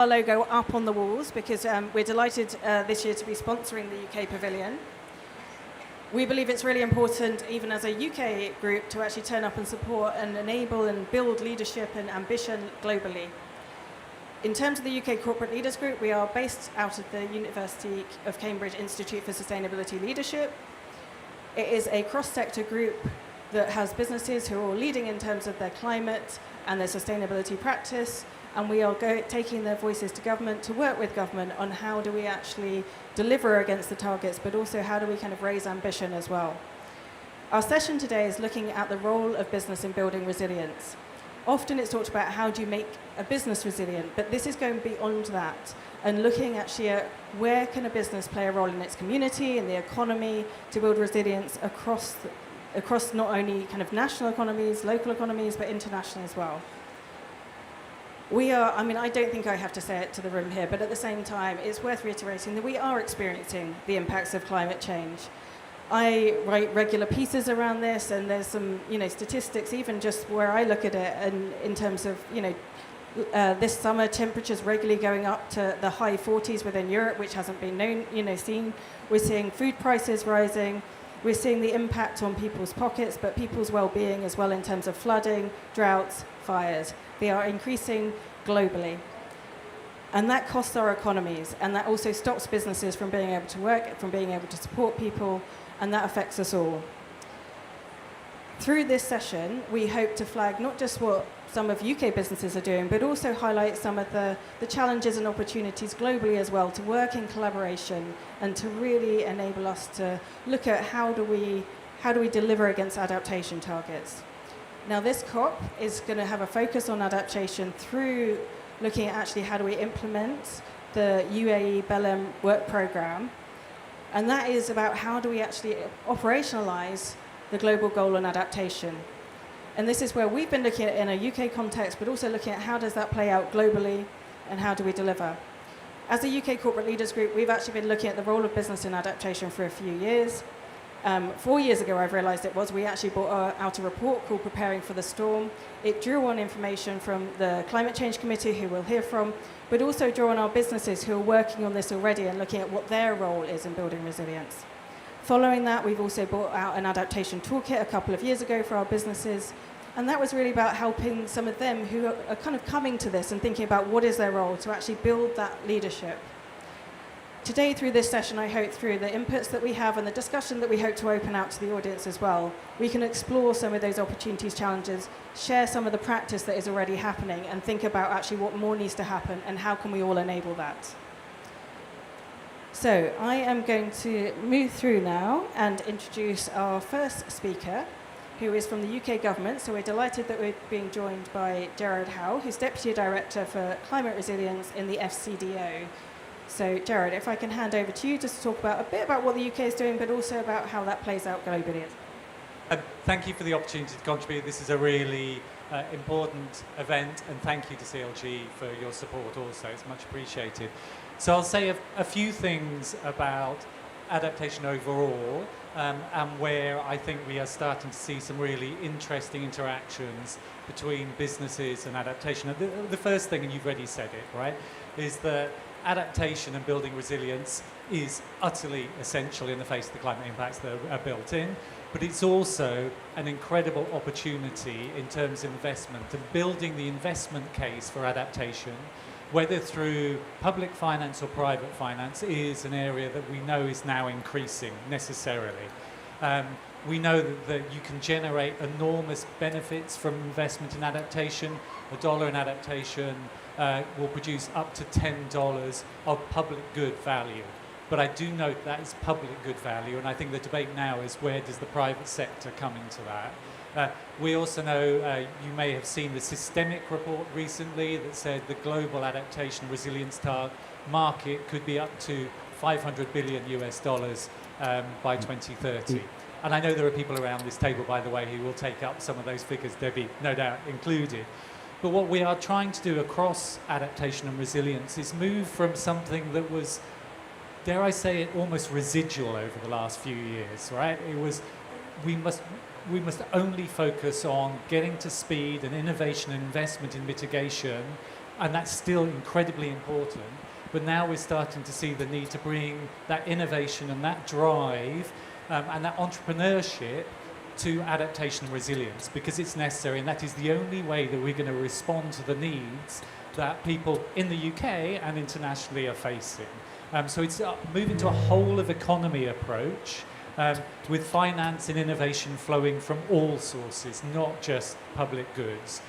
our logo up on the walls because we're delighted this year to be sponsoring the UK Pavilion. We believe it's really important, even as a UK group, to actually turn up and support and enable and build leadership and ambition globally. In terms of the UK Corporate Leaders Group, we are based out of the University of Cambridge Institute for Sustainability Leadership. It is a cross-sector group that has businesses who are all leading in terms of their climate and their sustainability practice, and we are taking their voices to government to work with government on how do we actually deliver against the targets, but also how do we kind of raise ambition as well. Our session today is looking at the role of business in building resilience. Often it's talked about how do you make a business resilient, but this is going beyond that and looking actually at where can a business play a role in its community, in the economy, to build resilience across not only kind of national economies, local economies, but international as well. I don't think I have to say it to the room here, but at the same time, it's worth reiterating that we are experiencing the impacts of climate change. I write regular pieces around this, and there's some, statistics, even just where I look at it, and in terms of, this summer temperatures regularly going up to the high 40s within Europe, which hasn't been seen. We're seeing food prices rising. We're seeing the impact on people's pockets, but people's well-being as well in terms of flooding, droughts, fires. They are increasing globally. And that costs our economies, and that also stops businesses from being able to work, from being able to support people, and that affects us all. Through this session, we hope to flag not just what some of UK businesses are doing, but also highlight some of the challenges and opportunities globally as well to work in collaboration and to really enable us to look at how do we deliver against adaptation targets. Now, this COP is going to have a focus on adaptation through looking at actually how do we implement the UAE Belém work programme. And that is about how do we actually operationalise the global goal on adaptation. And this is where we've been looking at it in a UK context, but also looking at how does that play out globally and how do we deliver. As a UK Corporate Leaders Group, we've actually been looking at the role of business in adaptation for a few years. 4 years ago, I've realised we actually brought out a report called Preparing for the Storm. It drew on information from the Climate Change Committee, who we'll hear from, but also drew on our businesses who are working on this already and looking at what their role is in building resilience. Following that, we've also brought out an adaptation toolkit a couple of years ago for our businesses, and that was really about helping some of them who are kind of coming to this and thinking about what is their role to actually build that leadership. Today, through this session, I hope through the inputs that we have and the discussion that we hope to open out to the audience as well, we can explore some of those opportunities, challenges, share some of the practice that is already happening, and think about actually what more needs to happen and how can we all enable that. So I am going to move through now and introduce our first speaker, who is from the UK government. So we're delighted that we're being joined by Gerard Howe, who's Deputy Director for Climate Resilience in the FCDO. So, Gerard, if I can hand over to you just to talk about a bit about what the UK is doing, but also about how that plays out globally. Thank you for the opportunity to contribute. This is a really important event, and thank you to CLG for your support also. It's much appreciated. So I'll say a few things about adaptation overall, and where I think we are starting to see some really interesting interactions between businesses and adaptation. The first thing, and you've already said it, right, is that adaptation and building resilience is utterly essential in the face of the climate impacts that are built in, but it's also an incredible opportunity in terms of investment and building the investment case for adaptation, whether through public finance or private finance, is an area that we know is now increasing necessarily. We know that you can generate enormous benefits from investment in adaptation. $1 in adaptation will produce up to $10 of public good value. But I do note that is public good value, and I think the debate now is where does the private sector come into that? We also know, you may have seen the systemic report recently that said the global adaptation resilience market could be up to $500 billion by 2030. And I know there are people around this table, by the way, who will take up some of those figures, Debbie, no doubt included. But what we are trying to do across adaptation and resilience is move from something that was, dare I say it, almost residual over the last few years, right? It was, we must only focus on getting to speed and innovation and investment in mitigation and that's still incredibly important. But now we're starting to see the need to bring that innovation and that drive and that entrepreneurship to adaptation and resilience, because it's necessary, and that is the only way that we're going to respond to the needs that people in the UK and internationally are facing. So it's moving to a whole of economy approach with finance and innovation flowing from all sources, not just public goods.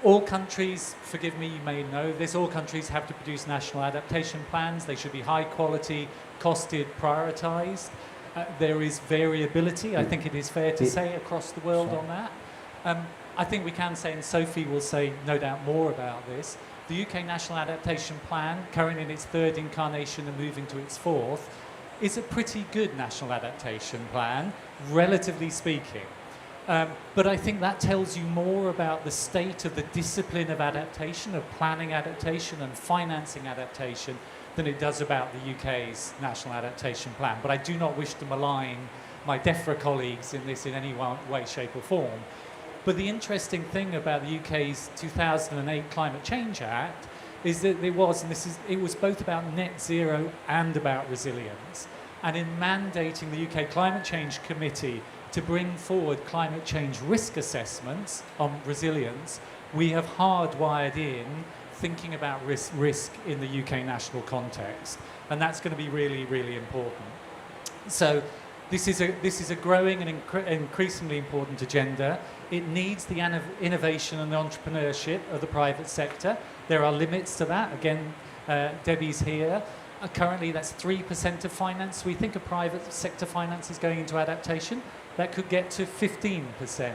All countries, forgive me, you may know this, all countries have to produce national adaptation plans. They should be high quality, costed, prioritised. There is variability, I think it is fair to say, across the world on that. I think we can say, and Sophie will say no doubt more about this, the UK National Adaptation Plan, currently in its third incarnation and moving to its fourth, is a pretty good national adaptation plan, relatively speaking. But I think that tells you more about the state of the discipline of adaptation, of planning adaptation and financing adaptation, than it does about the UK's National Adaptation Plan. But I do not wish to malign my DEFRA colleagues in this in any way, shape or form. But the interesting thing about the UK's 2008 Climate Change Act is that it was both about net zero and about resilience. And in mandating the UK Climate Change Committee to bring forward climate change risk assessments on resilience, we have hardwired in thinking about risk in the UK national context. And that's going to be really, really important. So this is a growing and increasingly important agenda. It needs the innovation and the entrepreneurship of the private sector. There are limits to that. Again, Debbie's here. Currently, that's 3% of finance. We think of private sector finance is going into adaptation. That could get to 15%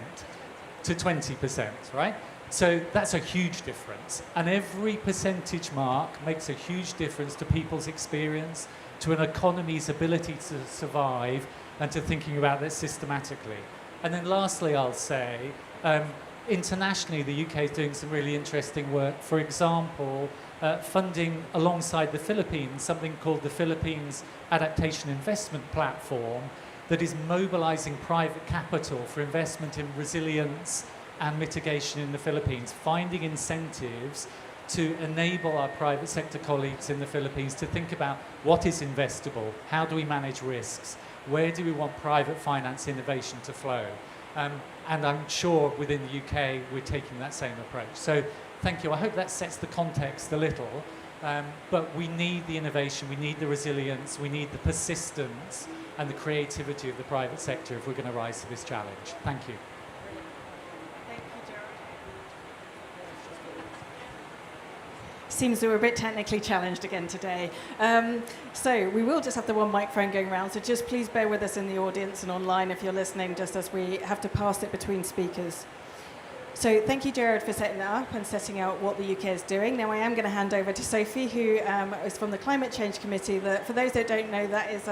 to 20%, right? So that's a huge difference. And every percentage mark makes a huge difference to people's experience, to an economy's ability to survive, and to thinking about this systematically. And then lastly, I'll say, internationally, the UK is doing some really interesting work. For example, funding alongside the Philippines, something called the Philippines Adaptation Investment Platform, that is mobilizing private capital for investment in resilience and mitigation in the Philippines, finding incentives to enable our private sector colleagues in the Philippines to think about what is investable, how do we manage risks, where do we want private finance innovation to flow. And I'm sure within the UK we're taking that same approach. So thank you. I hope that sets the context a little. But we need the innovation, we need the resilience, we need the persistence and the creativity of the private sector if we're going to rise to this challenge. Thank you. Thank you, Gerald. Seems we're a bit technically challenged again today. So we will just have the one microphone going around, so just please bear with us in the audience and online if you're listening, just as we have to pass it between speakers. So thank you, Gerard, for setting that up and setting out what the UK is doing. Now I am going to hand over to Sophie, who is from the Climate Change Committee. For those that don't know, that is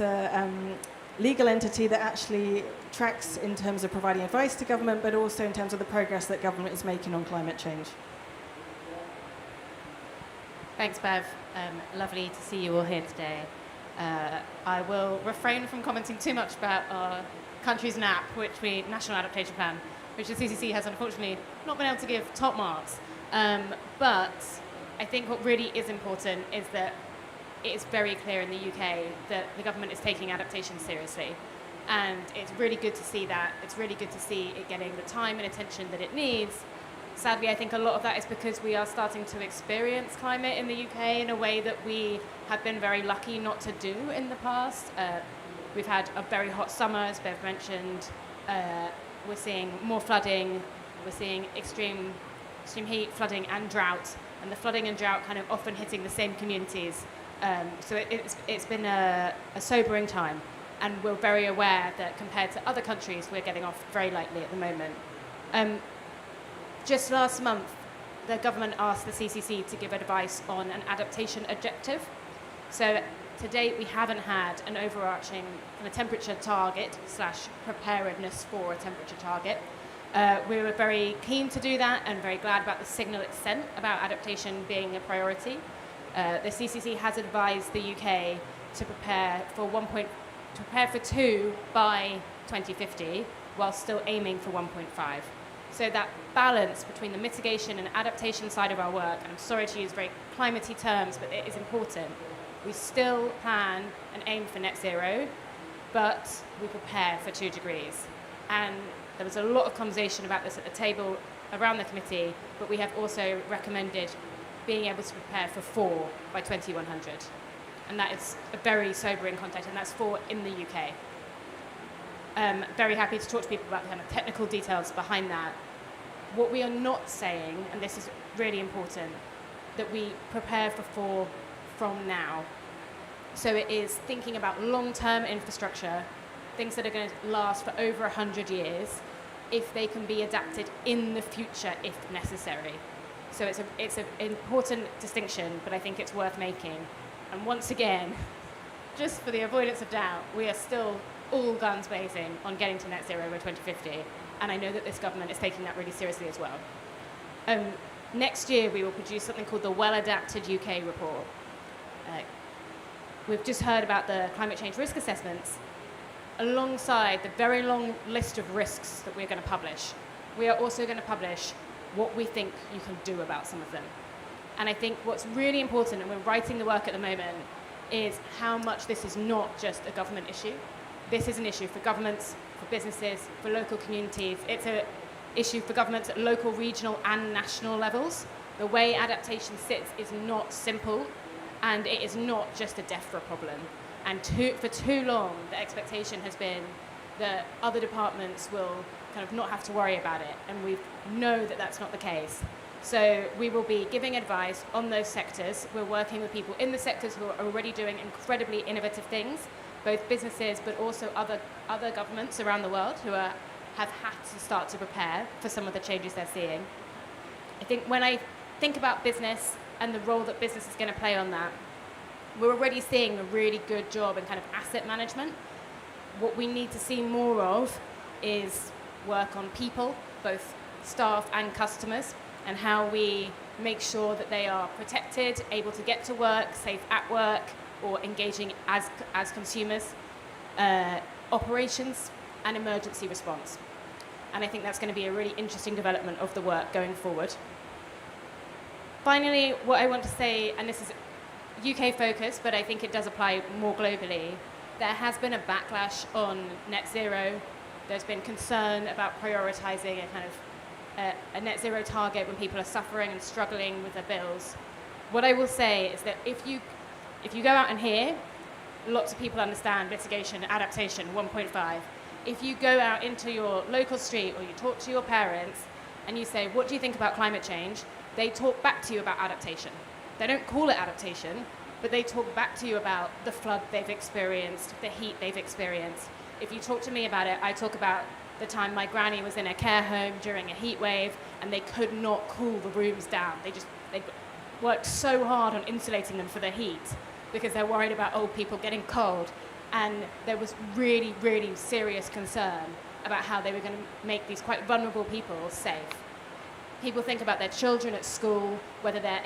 a legal entity that actually tracks in terms of providing advice to government, but also in terms of the progress that government is making on climate change. Thanks, Bev. Lovely to see you all here today. I will refrain from commenting too much about our country's NAP, National Adaptation Plan, which the CCC has unfortunately not been able to give top marks. But I think what really is important is that it is very clear in the UK that the government is taking adaptation seriously. And it's really good to see that. It's really good to see it getting the time and attention that it needs. Sadly, I think a lot of that is because we are starting to experience climate in the UK in a way that we have been very lucky not to do in the past. We've had a very hot summer, as Bev mentioned. We're seeing more flooding. We're seeing extreme heat, flooding and drought. And the flooding and drought kind of often hitting the same communities. So it's been a sobering time. And we're very aware that compared to other countries, we're getting off very lightly at the moment. Just last month, the government asked the CCC to give advice on an adaptation objective. So to date, we haven't had an overarching kind of temperature target / preparedness for a temperature target. We were very keen to do that and very glad about the signal it sent about adaptation being a priority. The CCC has advised the UK to prepare for 2 by 2050, while still aiming for 1.5. So that balance between the mitigation and adaptation side of our work, and I'm sorry to use very climaty terms, but it is important. We still plan and aim for net zero, but we prepare for 2 degrees. And there was a lot of conversation about this at the table around the committee, but we have also recommended being able to prepare for 4 by 2100. And that is a very sobering context, and that's 4 in the UK. Very happy to talk to people about the kind of technical details behind that. What we are not saying, and this is really important, that we prepare for 4 from now. So it is thinking about long-term infrastructure, things that are going to last for over 100 years, if they can be adapted in the future if necessary. So it's an important distinction, but I think it's worth making. And once again, just for the avoidance of doubt, we are still all guns blazing on getting to net zero by 2050, and I know that this government is taking that really seriously as well. Next year, we will produce something called the Well-Adapted UK report. We've just heard about the climate change risk assessments. Alongside the very long list of risks that we're going to publish, we are also going to publish what we think you can do about some of them. And I think what's really important, and we're writing the work at the moment, is how much this is not just a government issue. This is an issue for governments, for businesses, for local communities. It's an issue for governments at local, regional and national levels. The way adaptation sits is not simple, and it is not just a DEFRA problem. And for too long, the expectation has been that other departments will kind of not have to worry about it, and we know that that's not the case. So we will be giving advice on those sectors. We're working with people in the sectors who are already doing incredibly innovative things, both businesses but also other governments around the world who have had to start to prepare for some of the changes they're seeing. I think when I think about business and the role that business is going to play on that, we're already seeing a really good job in kind of asset management. What we need to see more of is work on people, both staff and customers, and how we make sure that they are protected, able to get to work, safe at work, or engaging as consumers, operations and emergency response. And I think that's going to be a really interesting development of the work going forward. Finally, what I want to say, and this is UK focused, but I think it does apply more globally, there has been a backlash on net zero. There's been concern about prioritising a kind of a net zero target when people are suffering and struggling with their bills. What I will say is that if you go out and hear, lots of people understand mitigation, adaptation, 1.5. If you go out into your local street or you talk to your parents and you say, what do you think about climate change? They talk back to you about adaptation. They don't call it adaptation, but they talk back to you about the flood they've experienced, the heat they've experienced. If you talk to me about it, I talk about the time my granny was in a care home during a heat wave and they could not cool the rooms down. They worked so hard on insulating them for the heat because they're worried about old people getting cold. And there was really, really serious concern about how they were going to make these quite vulnerable people safe. People think about their children at school, whether they're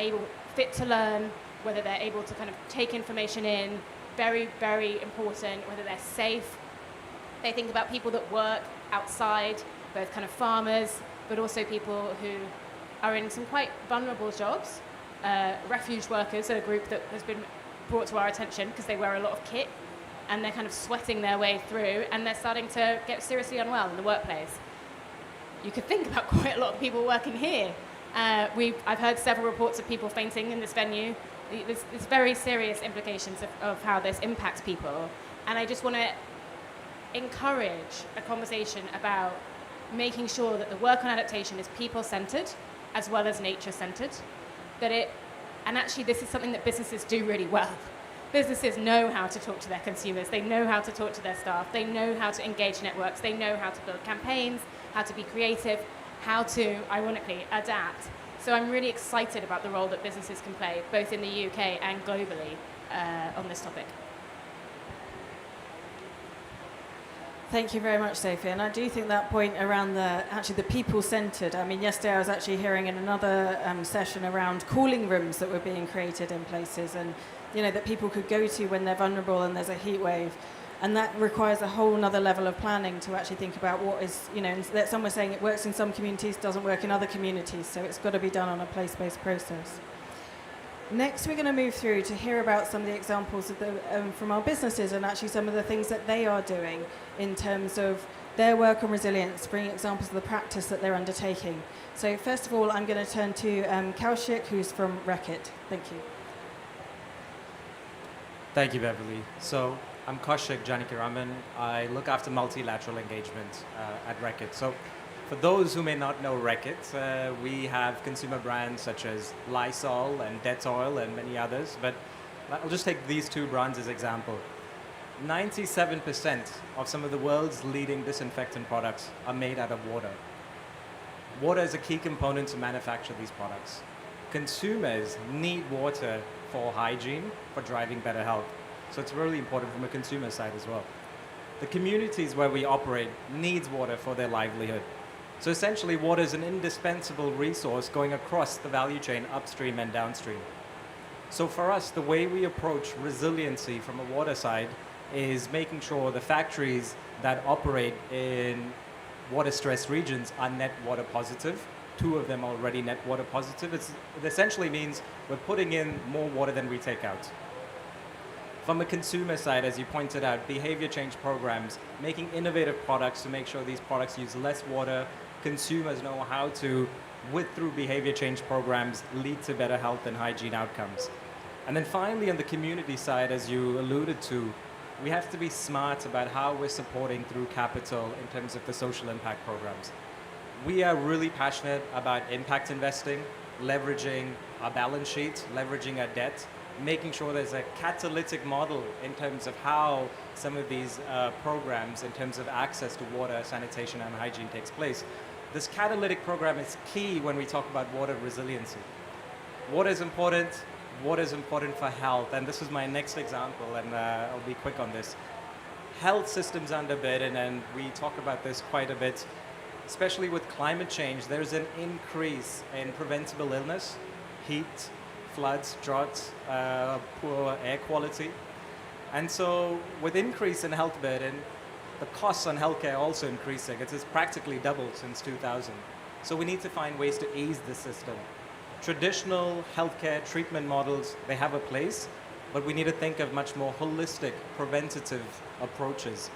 fit to learn, whether they're able to kind of take information in, very, very important, whether they're safe. They think about people that work outside, both kind of farmers, but also people who are in some quite vulnerable jobs. Refuge workers are a group that has been brought to our attention because they wear a lot of kit and they're kind of sweating their way through and they're starting to get seriously unwell in the workplace. You could think about quite a lot of people working here. I've heard several reports of people fainting in this venue. There's very serious implications of how this impacts people. And I just want to encourage a conversation about making sure that the work on adaptation is people-centered as well as nature-centered. And actually this is something that businesses do really well. Businesses know how to talk to their consumers, they know how to talk to their staff, they know how to engage networks, they know how to build campaigns, how to be creative, how to, ironically, adapt. So I'm really excited about the role that businesses can play, both in the UK and globally, on this topic. Thank you very much, Sophie. And I do think that point around the people-centred. I mean, yesterday I was actually hearing in another session around cooling rooms that were being created in places, and that people could go to when they're vulnerable and there's a heat wave. And that requires a whole nother level of planning to actually think about what is, and that some were saying it works in some communities, doesn't work in other communities, so it's got to be done on a place-based process. Next, we're going to move through to hear about some of the examples of from our businesses and actually some of the things that they are doing in terms of their work on resilience, bringing examples of the practice that they're undertaking. So first of all, I'm going to turn to Kaushik, who's from Reckitt. Thank you. Thank you, Beverly. So I'm Kaushik Janakiraman. I look after multilateral engagement at Reckitt. So for those who may not know Reckitt, we have consumer brands such as Lysol and Dettol and many others, but I'll just take these two brands as example. 97% of some of the world's leading disinfectant products are made out of water. Water is a key component to manufacture these products. Consumers need water for hygiene, for driving better health. So it's really important from a consumer side as well. The communities where we operate needs water for their livelihood. So essentially, water is an indispensable resource going across the value chain upstream and downstream. So for us, the way we approach resiliency from a water side is making sure the factories that operate in water-stressed regions are net water positive. 2 of them already net water positive. It essentially means we're putting in more water than we take out. From a consumer side, as you pointed out, behavior change programs, making innovative products to make sure these products use less water. Consumers know how to, through behavior change programs, lead to better health and hygiene outcomes. And then finally, on the community side, as you alluded to, we have to be smart about how we're supporting through capital in terms of the social impact programs. We are really passionate about impact investing, leveraging our balance sheet, leveraging our debt, making sure there's a catalytic model in terms of how some of these programs, in terms of access to water, sanitation, and hygiene takes place. This catalytic program is key when we talk about water resiliency. Water is important for health, and this is my next example, and I'll be quick on this. Health systems under burden, and we talk about this quite a bit, especially with climate change. There's an increase in preventable illness, heat, floods, droughts, poor air quality. And so with increase in health burden, the costs on healthcare also increasing. It has practically doubled since 2000. So we need to find ways to ease the system. Traditional healthcare treatment models, they have a place, but we need to think of much more holistic, preventative approaches.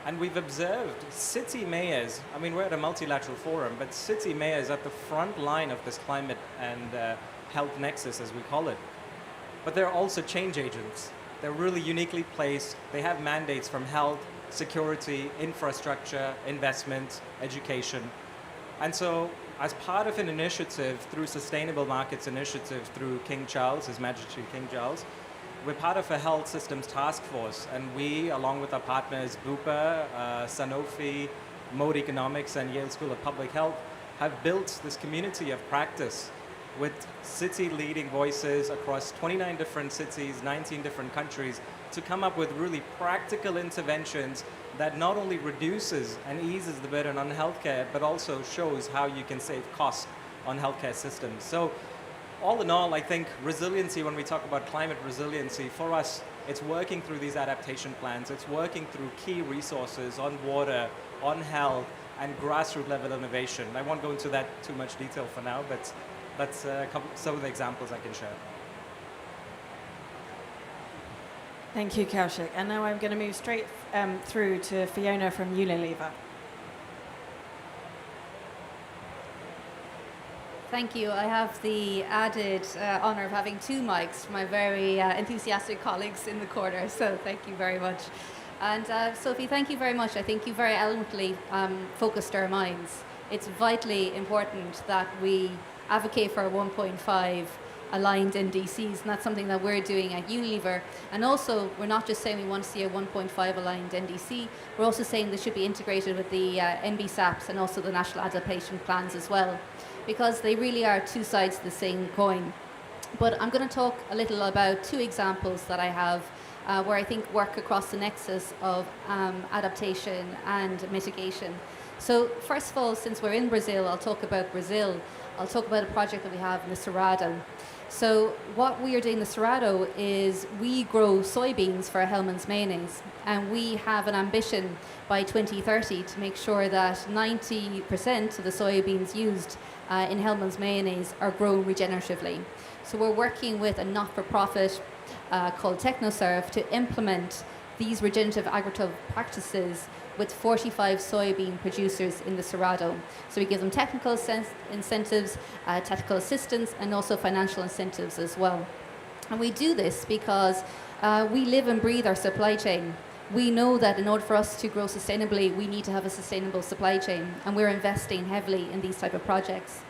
And we've observed city mayors, I mean, we're at a multilateral forum, but city mayors at the front line of this climate and health nexus, as we call it. But they're also change agents. They're really uniquely placed. They have mandates from health, security, infrastructure, investment, education. And so as part of an initiative through Sustainable Markets Initiative through King Charles, His Majesty King Charles, we're part of a health systems task force, and we, along with our partners Bupa, Sanofi, Mode Economics, and Yale School of Public Health, have built this community of practice with city leading voices across 29 different cities, 19 different countries, to come up with really practical interventions that not only reduces and eases the burden on healthcare, but also shows how you can save costs on healthcare systems. So all in all, I think resiliency, when we talk about climate resiliency, for us, it's working through these adaptation plans. It's working through key resources on water, on health, and grassroots level innovation. I won't go into that too much detail for now, but that's some of the examples I can share. Thank you, Kaushik. And now I'm going to move straight through to Fiona from Unilever. Thank you. I have the added honour of having 2 mics from my very enthusiastic colleagues in the corner, so thank you very much. And Sophie, thank you very much. I think you very eloquently focused our minds. It's vitally important that we advocate for 1.5 aligned NDCs, and that's something that we're doing at Unilever. And also, we're not just saying we want to see a 1.5 aligned NDC, we're also saying this should be integrated with the NBSAPs and also the national adaptation plans as well, because they really are 2 sides of the same coin. But I'm going to talk a little about 2 examples that I have where I think work across the nexus of adaptation and mitigation. So first of all, since we're in Brazil, I'll talk about Brazil. I'll talk about a project that we have in the Cerrado. So what we are doing in the Cerrado is we grow soybeans for Hellmann's mayonnaise, and we have an ambition by 2030 to make sure that 90% of the soybeans used in Hellmann's mayonnaise are grown regeneratively. So we're working with a not-for-profit called TechnoServe to implement these regenerative agricultural practices with 45 soybean producers in the Cerrado. So we give them technical incentives, technical assistance, and also financial incentives as well. And we do this because we live and breathe our supply chain. We know that in order for us to grow sustainably, we need to have a sustainable supply chain, and we're investing heavily in these type of projects.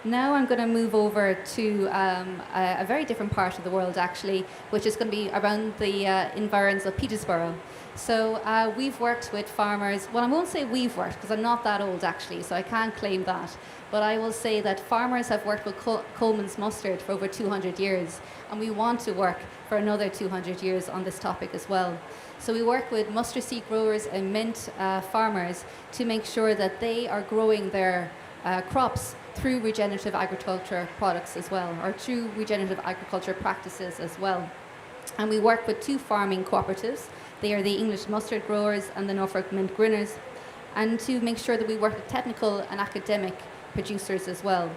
Now I'm going to move over to a very different part of the world, actually, which is going to be around the environs of Peterborough. So we've worked with farmers. Well, I won't say we've worked, because I'm not that old, actually, so I can't claim that. But I will say that farmers have worked with Coleman's mustard for over 200 years, and we want to work for another 200 years on this topic as well. So we work with mustard seed growers and mint farmers to make sure that they are growing their crops through regenerative agriculture products as well, or through regenerative agriculture practices as well. And we work with 2 farming cooperatives. They are the English mustard growers and the Norfolk mint grinners, and to make sure that we work with technical and academic producers as well,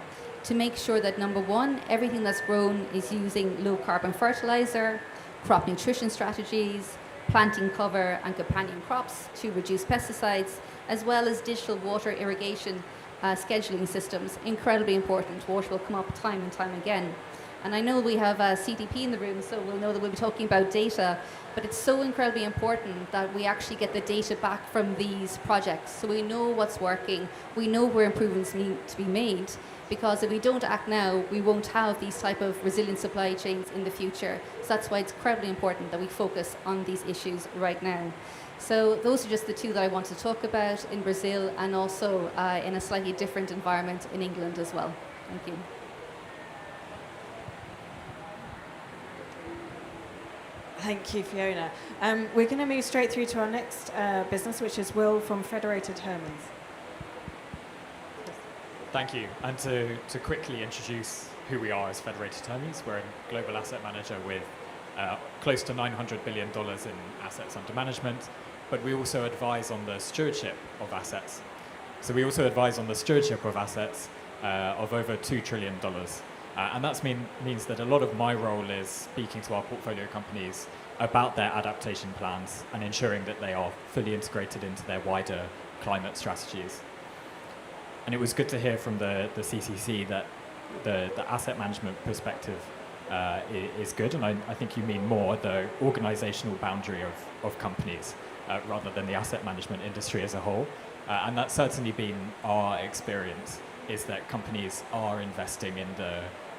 to make sure that, number one, everything that's grown is using low carbon fertilizer, crop nutrition strategies, planting cover and companion crops to reduce pesticides, as well as digital water irrigation scheduling systems. Incredibly important. Water will come up time and time again. And I know we have CDP in the room, so we'll know that we'll be talking about data, but it's so incredibly important that we actually get the data back from these projects, so we know what's working, we know where improvements need to be made, because if we don't act now, we won't have these type of resilient supply chains in the future. So that's why it's incredibly important that we focus on these issues right now. So those are just the 2 that I want to talk about in Brazil, and also in a slightly different environment in England as well. Thank you. Thank you, Fiona. We're going to move straight through to our next business, which is Will from Federated Hermes. Thank you. And to quickly introduce who we are as Federated Hermes, we're a global asset manager with close to $900 billion in assets under management, but we also advise on the stewardship of assets. So we also advise on the stewardship of assets of over $2 trillion. And that means that a lot of my role is speaking to our portfolio companies about their adaptation plans and ensuring that they are fully integrated into their wider climate strategies. And it was good to hear from the CCC that the asset management perspective is good, and I think you mean more the organizational boundary of companies rather than the asset management industry as a whole. And that's certainly been our experience, is that companies are investing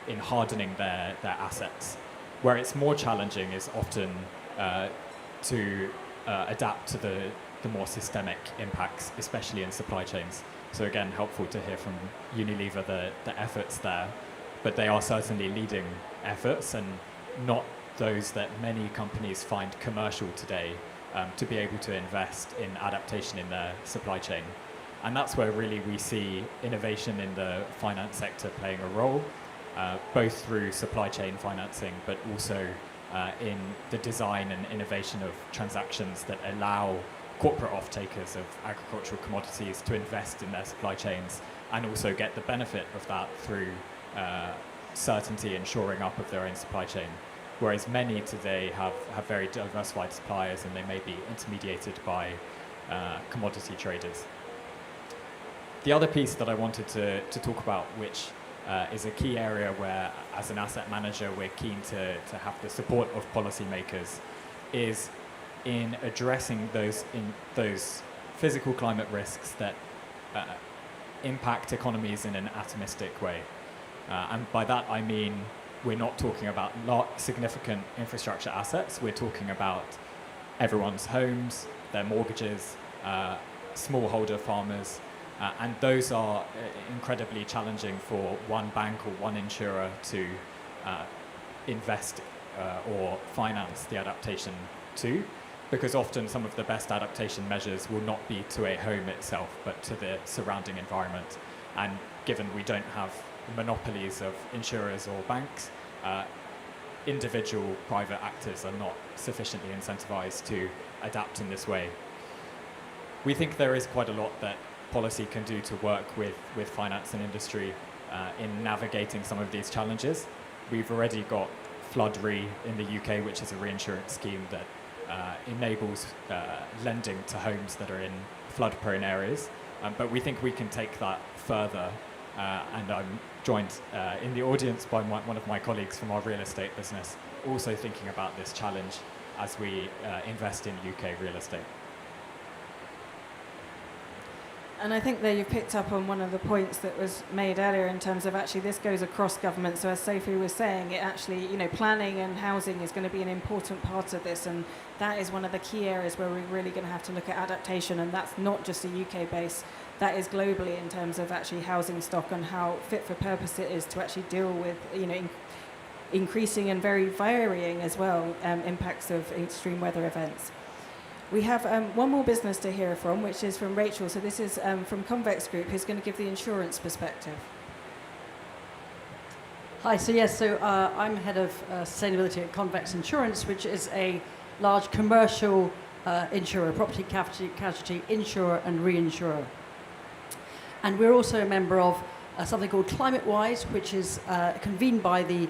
in hardening their assets. Where it's more challenging is often to adapt to the more systemic impacts, especially in supply chains. So again, helpful to hear from Unilever the efforts there, but they are certainly leading efforts, and not those that many companies find commercial today to be able to invest in adaptation in their supply chain. And that's where really we see innovation in the finance sector playing a role, both through supply chain financing, but also in the design and innovation of transactions that allow corporate off-takers of agricultural commodities to invest in their supply chains and also get the benefit of that through certainty and shoring up of their own supply chain. Whereas many today have very diversified suppliers, and they may be intermediated by commodity traders. The other piece that I wanted to talk about, which is a key area where, as an asset manager, we're keen to have the support of policymakers, is in addressing those physical climate risks that impact economies in an atomistic way. And by that I mean we're not talking about significant infrastructure assets, we're talking about everyone's homes, their mortgages, smallholder farmers, and those are incredibly challenging for one bank or one insurer to invest or finance the adaptation to, because often some of the best adaptation measures will not be to a home itself, but to the surrounding environment. And given we don't have monopolies of insurers or banks, individual private actors are not sufficiently incentivized to adapt in this way. We think there is quite a lot that policy can do to work with finance and industry in navigating some of these challenges. We've already got Flood Re in the UK, which is a reinsurance scheme that enables lending to homes that are in flood-prone areas. But we think we can take that further, and I'm joined in the audience by one of my colleagues from our real estate business, also thinking about this challenge as we invest in UK real estate. And I think that you picked up on one of the points that was made earlier in terms of actually this goes across government. So as Sophie was saying, it actually, planning and housing is going to be an important part of this, and that is one of the key areas where we're really going to have to look at adaptation, and that's not just a UK base, that is globally in terms of actually housing stock and how fit for purpose it is to actually deal with, increasing and very varying as well impacts of extreme weather events. We have one more business to hear from, which is from Rachel. So this is from Convex Group, who's going to give the insurance perspective. Hi, I'm head of sustainability at Convex Insurance, which is a large commercial insurer, property casualty insurer and reinsurer. And we're also a member of something called ClimateWise, which is convened by the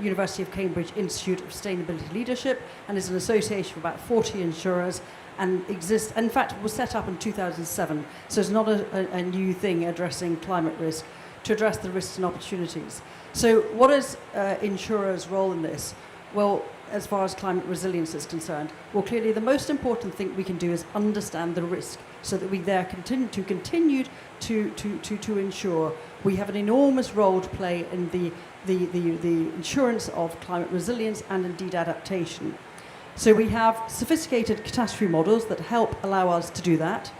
University of Cambridge Institute of Sustainability Leadership, and is an association of about 40 insurers, and exists, in fact, was set up in 2007. So it's not a new thing addressing climate risk, to address the risks and opportunities. So what is insurers' role in this? Well, as far as climate resilience is concerned, well, clearly the most important thing we can do is understand the risk, so that we there continue to ensure. We have an enormous role to play in the insurance of climate resilience and indeed adaptation. So we have sophisticated catastrophe models that help allow us to do that,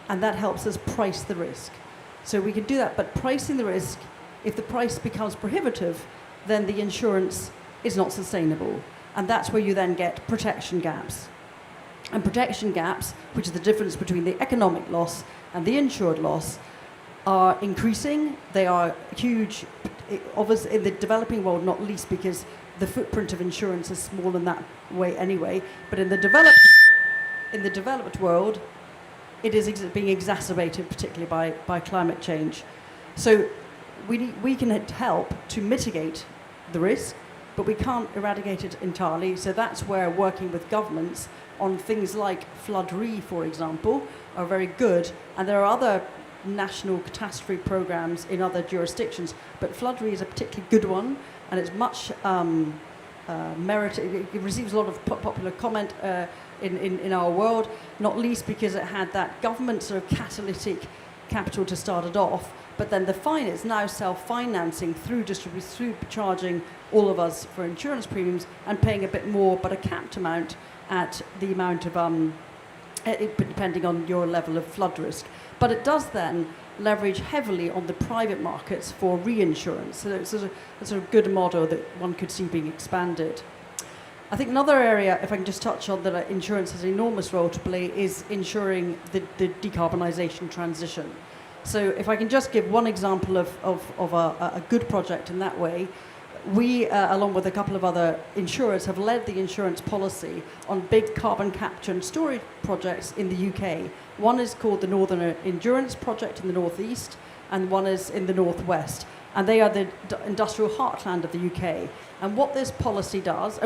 and that helps us price the risk. So we can do that, but pricing the risk, if the price becomes prohibitive, then the insurance is not sustainable. And that's where you then get protection gaps. And protection gaps, which is the difference between the economic loss and the insured loss, are increasing. They are huge, obviously in the developing world, not least because the footprint of insurance is small in that way anyway, but in the developed world, it is being exacerbated particularly by climate change. So we can help to mitigate the risk, but we can't eradicate it entirely. So that's where working with governments on things like Flood Re, for example, are very good. And there are other national catastrophe programs in other jurisdictions, but Flood Re is a particularly good one, and it's much merited. It receives a lot of popular comment in our world, not least because it had that government sort of catalytic capital to start it off, but then the fine is now self-financing through charging all of us for insurance premiums and paying a bit more, but a capped amount at the amount of, depending on your level of flood risk. But it does then leverage heavily on the private markets for reinsurance. So it's a sort of good model that one could see being expanded. I think another area, if I can just touch on that insurance has an enormous role to play, is ensuring the decarbonisation transition. So if I can just give one example of a good project in that way, we, along with a couple of other insurers, have led the insurance policy on big carbon capture and storage projects in the UK. One is called the Northern Endurance Project in the northeast, and one is in the northwest. And they are the industrial heartland of the UK. And what this policy does,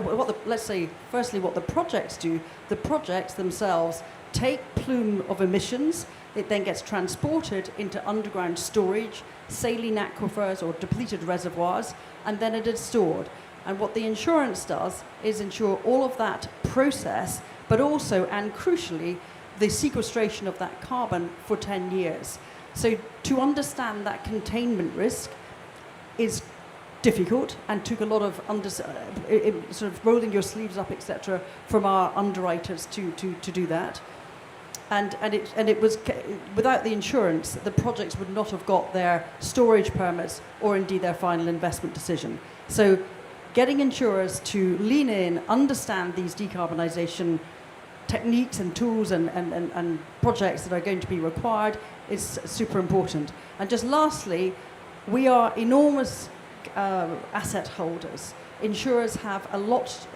let's say, firstly, what the projects do, the projects themselves take plume of emissions, it then gets transported into underground storage, saline aquifers or depleted reservoirs, and then it is stored. And what the insurance does is ensure all of that process, but also, and crucially, the sequestration of that carbon for 10 years. So to understand that containment risk is difficult and took a lot of sort of rolling your sleeves up, etc., from our underwriters to do that. And it was, without the insurance, the projects would not have got their storage permits or indeed their final investment decision. So getting insurers to lean in, understand these decarbonisation techniques and tools and projects that are going to be required is super important. And just lastly, We are enormous asset holders. Insurers have a lot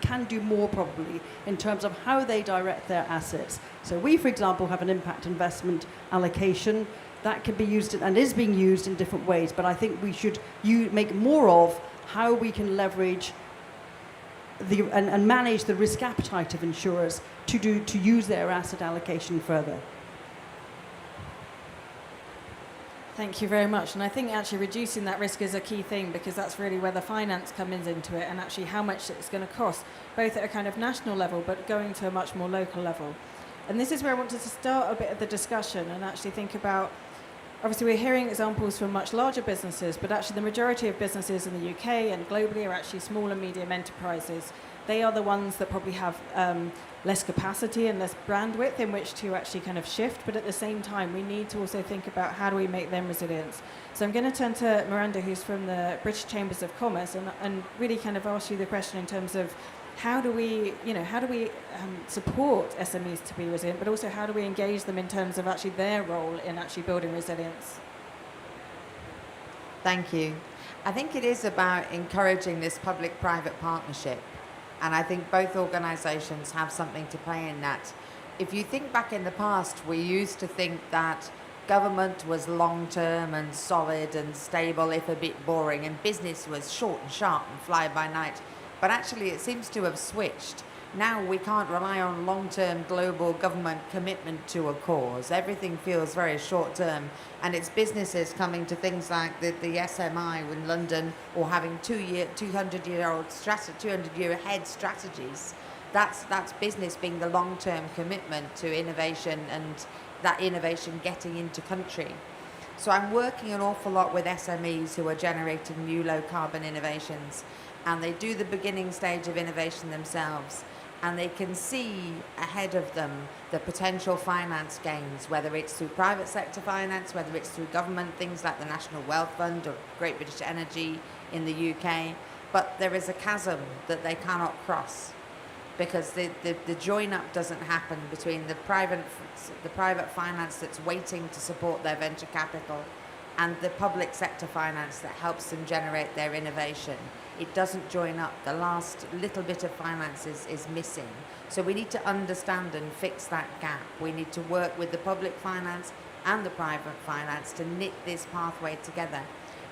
can do more probably in terms of how they direct their assets. So we, for example, have an impact investment allocation that can be used and is being used in different ways. But I think we should make more of how we can leverage and manage the risk appetite of insurers to use their asset allocation further. Thank you very much. And I think actually reducing that risk is a key thing, because that's really where the finance comes into it, and actually how much it's going to cost, both at a kind of national level, but going to a much more local level. And this is where I wanted to start a bit of the discussion and actually think about, obviously we're hearing examples from much larger businesses, but actually the majority of businesses in the UK and globally are actually small and medium enterprises. They are the ones that probably have less capacity and less bandwidth in which to actually kind of shift, but at the same time we need to also think about how do we make them resilient. So I'm going to turn to Miranda, who's from the British Chambers of Commerce, and really kind of ask you the question in terms of how do we support SMEs to be resilient, but also how do we engage them in terms of actually their role in actually building resilience? Thank you. I think it is about encouraging this public-private partnership. And I think both organisations have something to play in that. If you think back in the past, we used to think that government was long-term and solid and stable, if a bit boring, and business was short and sharp and fly-by-night. But actually it seems to have switched. Now we can't rely on long-term global government commitment to a cause. Everything feels very short-term, and it's businesses coming to things like the SMI in London, or having 200-year-ahead strategies. That's business being the long-term commitment to innovation, and that innovation getting into country. So I'm working an awful lot with SMEs who are generating new low-carbon innovations, and they do the beginning stage of innovation themselves. And they can see ahead of them the potential finance gains, whether it's through private sector finance, whether it's through government, things like the National Wealth Fund or Great British Energy in the UK. But there is a chasm that they cannot cross, because the join-up doesn't happen between the private finance that's waiting to support their venture capital and the public sector finance that helps them generate their innovation. It doesn't join up. The last little bit of finance is missing. So we need to understand and fix that gap. We need to work with the public finance and the private finance to knit this pathway together.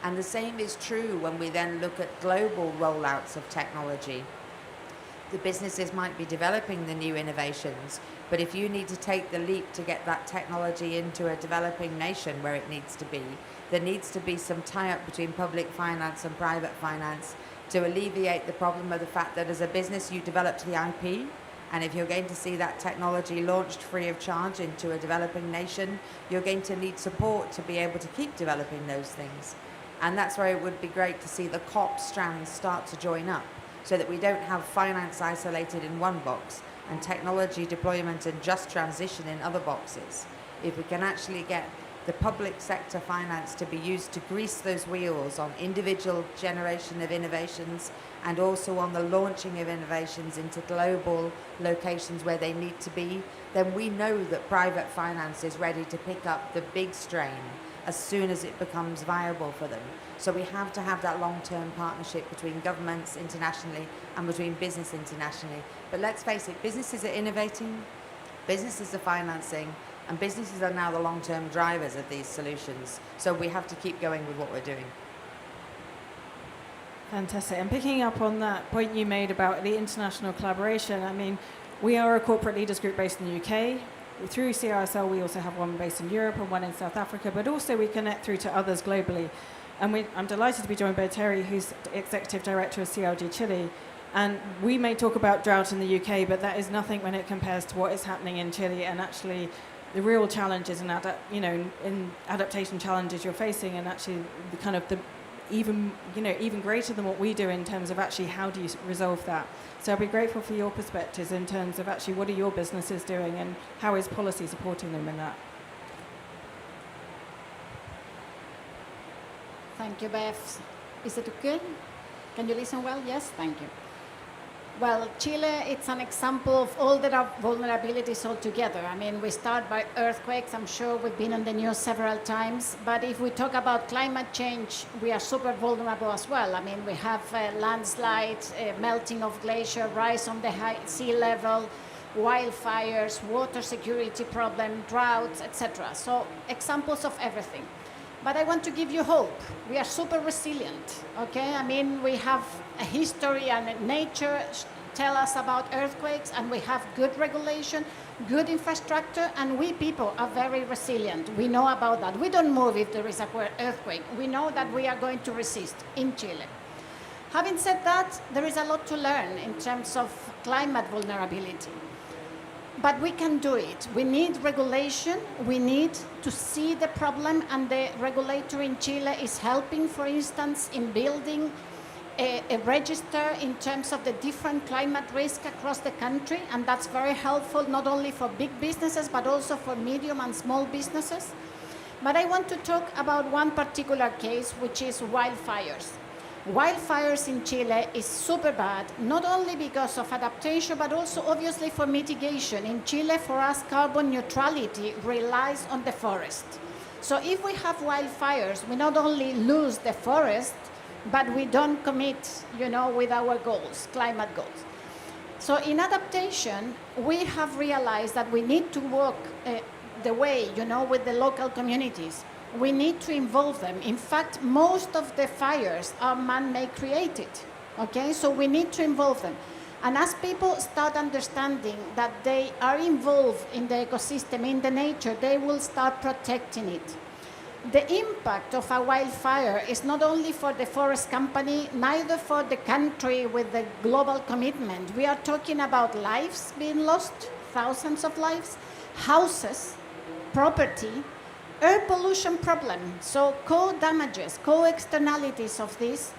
And the same is true when we then look at global rollouts of technology. The businesses might be developing the new innovations, but if you need to take the leap to get that technology into a developing nation where it needs to be, there needs to be some tie-up between public finance and private finance to alleviate the problem of the fact that as a business you developed the IP, and if you're going to see that technology launched free of charge into a developing nation, you're going to need support to be able to keep developing those things. And that's where it would be great to see the COP strands start to join up, so that we don't have finance isolated in one box and technology deployment and just transition in other boxes. If we can actually get the public sector finance to be used to grease those wheels on individual generation of innovations, and also on the launching of innovations into global locations where they need to be, then we know that private finance is ready to pick up the big strain as soon as it becomes viable for them. So we have to have that long-term partnership between governments internationally and between business internationally. But let's face it, businesses are innovating, businesses are financing, and businesses are now the long-term drivers of these solutions. So we have to keep going with what we're doing. Fantastic. And picking up on that point you made about the international collaboration, I mean, we are a corporate leaders group based in the UK. Through CISL, we also have one based in Europe and one in South Africa, but also we connect through to others globally. And I'm delighted to be joined by Terry, who's Executive Director of CLG Chile. And we may talk about drought in the UK, but that is nothing when it compares to what is happening in Chile, and actually the real challenges and in adaptation challenges you're facing, and actually the kind of the even greater than what we do in terms of actually how do you resolve that. So I'd be grateful for your perspectives in terms of actually what are your businesses doing and how is policy supporting them in that. Thank you, Bev. Is it okay? Can you listen well? Yes, thank you. Well, Chile, it's an example of all the vulnerabilities altogether. I mean, we start by earthquakes. I'm sure we've been on the news several times. But if we talk about climate change, we are super vulnerable as well. I mean, we have landslides, melting of glacier, rise on the high sea level, wildfires, water security problem, droughts, etc. So examples of everything. But I want to give you hope. We are super resilient, okay? I mean, we have a history and nature tell us about earthquakes, and we have good regulation, good infrastructure, and we people are very resilient. We know about that. We don't move if there is an earthquake. We know that we are going to resist in Chile. Having said that, there is a lot to learn in terms of climate vulnerability. But we can do it. We need regulation. We need to see the problem, and the regulator in Chile is helping, for instance, in building a register in terms of the different climate risks across the country, and that's very helpful not only for big businesses but also for medium and small businesses. But I want to talk about one particular case, which is wildfires. Wildfires in Chile is super bad, not only because of adaptation, but also obviously for mitigation. In Chile, for us, carbon neutrality relies on the forest. So if we have wildfires, we not only lose the forest, but we don't commit, with our goals, climate goals. So in adaptation, we have realized that we need to work the way, with the local communities. We need to involve them. In fact, most of the fires are man-made created, okay? So we need to involve them. And as people start understanding that they are involved in the ecosystem, in the nature, they will start protecting it. The impact of a wildfire is not only for the forest company, neither for the country with the global commitment. We are talking about lives being lost, thousands of lives, houses, property, air pollution problem, so co-damages, co-externalities of this,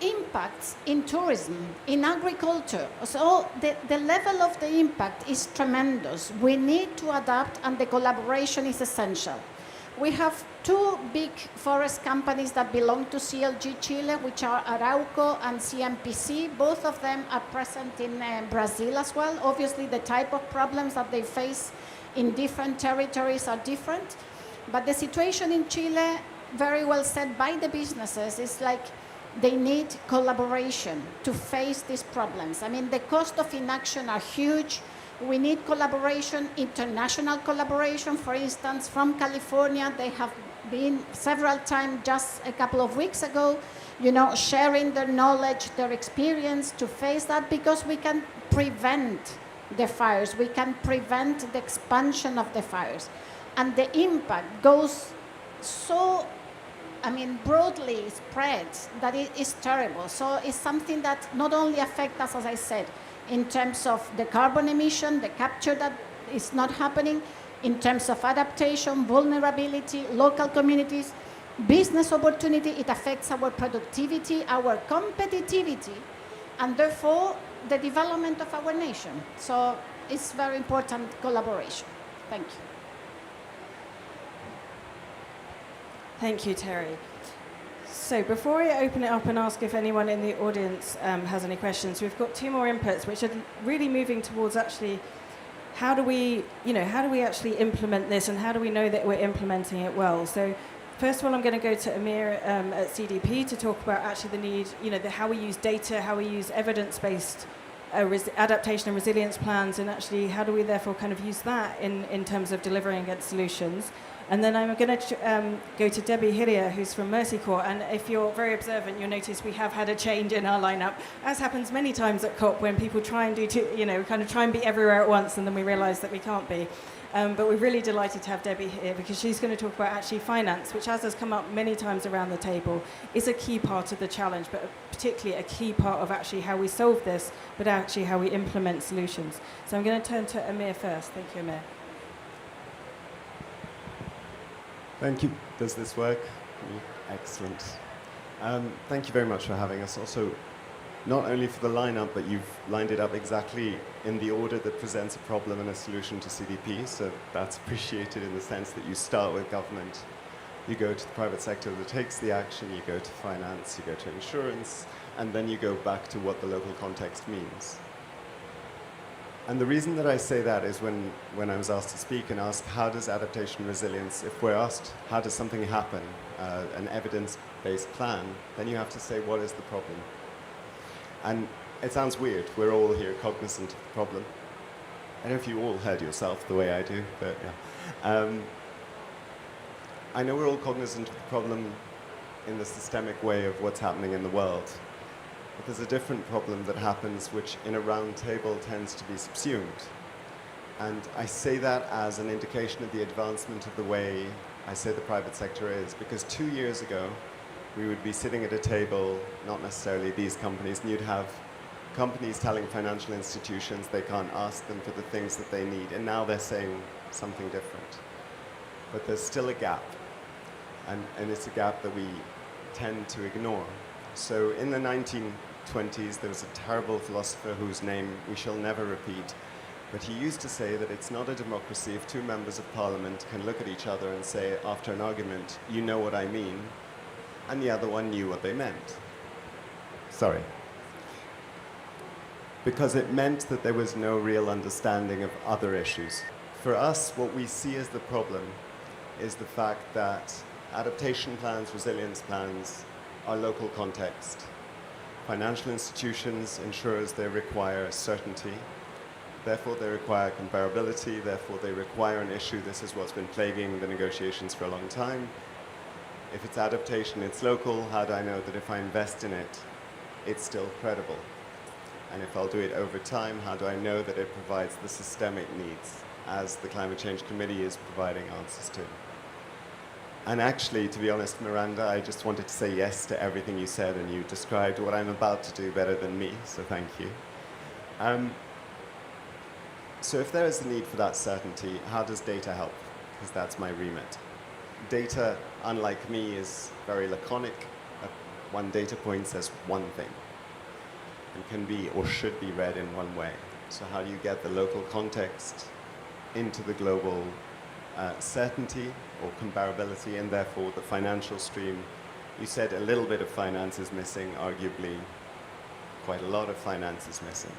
impacts in tourism, in agriculture. So the level of the impact is tremendous. We need to adapt, and the collaboration is essential. We have two big forest companies that belong to CLG Chile, which are Arauco and CMPC. Both of them are present in Brazil as well. Obviously, the type of problems that they face in different territories are different. But the situation in Chile, very well said by the businesses, is like they need collaboration to face these problems. I mean, the cost of inaction are huge. We need collaboration, international collaboration. For instance, from California, they have been several times just a couple of weeks ago, sharing their knowledge, their experience to face that, because we can prevent the fires. We can prevent the expansion of the fires. And the impact goes so, broadly spread that it is terrible. So it's something that not only affects us, as I said, in terms of the carbon emission, the capture that is not happening, in terms of adaptation, vulnerability, local communities, business opportunity, it affects our productivity, our competitivity, and therefore the development of our nation. So it's very important collaboration. Thank you. Thank you, Terry. So before I open it up and ask if anyone in the audience has any questions, we've got two more inputs which are really moving towards actually how do we actually implement this, and how do we know that we're implementing it well? So first of all, I'm going to go to Amir at CDP to talk about actually the need, how we use data, how we use evidence-based adaptation and resilience plans, and actually how do we therefore kind of use that in terms of delivering against solutions. And then I'm going to go to Debbie Hillier, who's from Mercy Corps. And if you're very observant, you'll notice we have had a change in our lineup, as happens many times at COP when people try and try and be everywhere at once, and then we realise that we can't be. But we're really delighted to have Debbie here, because she's going to talk about actually finance, which, as has come up many times around the table, is a key part of the challenge, but particularly a key part of actually how we solve this, but actually how we implement solutions. So I'm going to turn to Amir first. Thank you, Amir. Thank you. Does this work? Excellent. Thank you very much for having us. Also, not only for the lineup, but you've lined it up exactly in the order that presents a problem and a solution to CDP. So that's appreciated in the sense that you start with government, you go to the private sector that takes the action, you go to finance, you go to insurance, and then you go back to what the local context means. And the reason that I say that is when I was asked to speak and asked, how does adaptation resilience, if we're asked, how does something happen, an evidence-based plan, then you have to say, what is the problem? And it sounds weird. We're all here cognizant of the problem. I don't know if you all heard yourself the way I do, but yeah. I know we're all cognizant of the problem in the systemic way of what's happening in the world. But there's a different problem that happens which in a round table tends to be subsumed. And I say that as an indication of the advancement of the way I say the private sector is, because 2 years ago, we would be sitting at a table, not necessarily these companies, and you'd have companies telling financial institutions they can't ask them for the things that they need, and now they're saying something different. But there's still a gap, and it's a gap that we tend to ignore. So in the 1920s, there was a terrible philosopher whose name we shall never repeat, but he used to say that it's not a democracy if two members of parliament can look at each other and say, after an argument, you know what I mean, and the other one knew what they meant. Sorry. Because it meant that there was no real understanding of other issues. For us, what we see as the problem is the fact that adaptation plans, resilience plans, are local context. Financial institutions, insurers, they require certainty. Therefore, they require comparability. Therefore, they require an issue. This is what's been plaguing the negotiations for a long time. If it's adaptation, it's local. How do I know that if I invest in it, it's still credible? And if I'll do it over time, how do I know that it provides the systemic needs, as the Climate Change Committee is providing answers to? And actually, to be honest, Miranda, I just wanted to say yes to everything you said, and you described what I'm about to do better than me, so thank you. So if there is a need for that certainty, how does data help? Because that's my remit. Data, unlike me, is very laconic. One data point says one thing, and can be or should be read in one way. So how do you get the local context into the global certainty or comparability, and therefore the financial stream? You said a little bit of finance is missing, arguably quite a lot of finance is missing.